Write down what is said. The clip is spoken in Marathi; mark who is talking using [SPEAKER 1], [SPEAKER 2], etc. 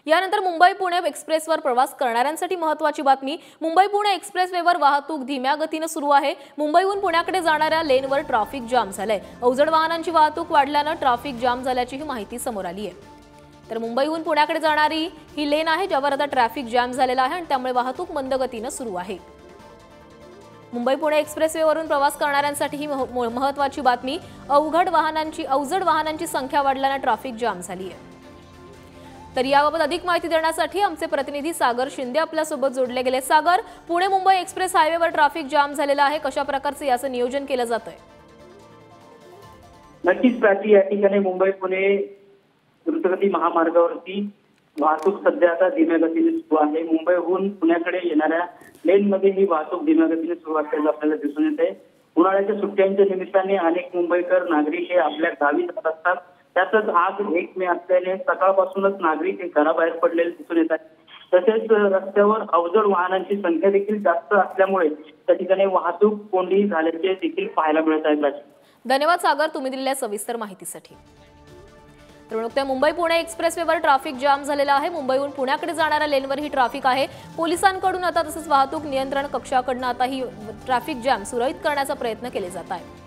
[SPEAKER 1] यानंतर मुंबई पुणे एक्सप्रेसवर प्रवास करणाऱ्यांसाठी महत्त्वाची बातमी। मुंबई पुणे एक्सप्रेसवेवर वाहतूक धीम्या गतीने सुरू आहे। मुंबईहून पुण्याकडे जाणाऱ्या लेनवर ट्रॅफिक जाम झालंय। अवजड वाहनांची वाहतूक वाढल्याने ट्रॅफिक जाम झाल्याची माहिती समोर आली आहे। तर मुंबईहून पुण्याकडे जाणारी ही लेन आहे ज्यावर आता ट्रॅफिक जाम झालेला आहे आणि त्यामुळे वाहतूक मंद गतीने सुरू आहे। मुंबई पुणे एक्सप्रेसवेवरून प्रवास करणाऱ्यांसाठी ही महत्त्वाची बातमी। अवजड वाहनांची संख्या वाढल्याने ट्रॅफिक जाम झाली आहे। तर याबाबत अधिक माहिती देण्यासाठी आमचे प्रतिनिधी सागर शिंदे आपल्यासोबत जोडले गेले। सागर, पुणे मुंबई एक्सप्रेस हायवेवर ट्रॅफिक जाम झालेला आहे, कशा प्रकारचे याचं नियोजन केलं जातंय?
[SPEAKER 2] नक्कीच प्राची, या ठिकाणी मुंबई पुणे द्रुतगती महामार्गावरती वाहतूक सध्या आता धीम्या गतीने सुरू आहे। मुंबईहून पुण्याकडे येणाऱ्या लेनमध्ये ही वाहतूक धीम्या गतीने सुरू असल्याचं आपल्याला दिसून येते। उन्हाळ्याच्या सुट्ट्यांच्या निमित्ताने अनेक मुंबईकर नागरिक हे आपल्या गावी जात असतात। त्यातच आज 1 मे असल्याने सकाळपासूनच नागरिक हे घराबाहेर पडलेले दिसून येत आहेत। तसेच रस्त्यावर अवजड वाहनांची संख्या देखील जास्त असल्यामुळे त्या ठिकाणी वाहतूक कोंडी झाल्याचे देखील पाहायला मिळत आहे।
[SPEAKER 1] धन्यवाद सागर, तुम्ही दिलेल्या सविस्तर माहितीसाठी। तर नुकत्या मुंबई पुणे एक्सप्रेसवेवर ट्रॅफिक जाम झालेला आहे। मुंबईहून पुण्याकडे जाणाऱ्या लेनवर ही ट्रॅफिक आहे। पोलिसांकडून आता तसंच वाहतूक नियंत्रण कक्षाकडून आता ही ट्रॅफिक जाम सुरळीत करण्याचा प्रयत्न केले जात आहे।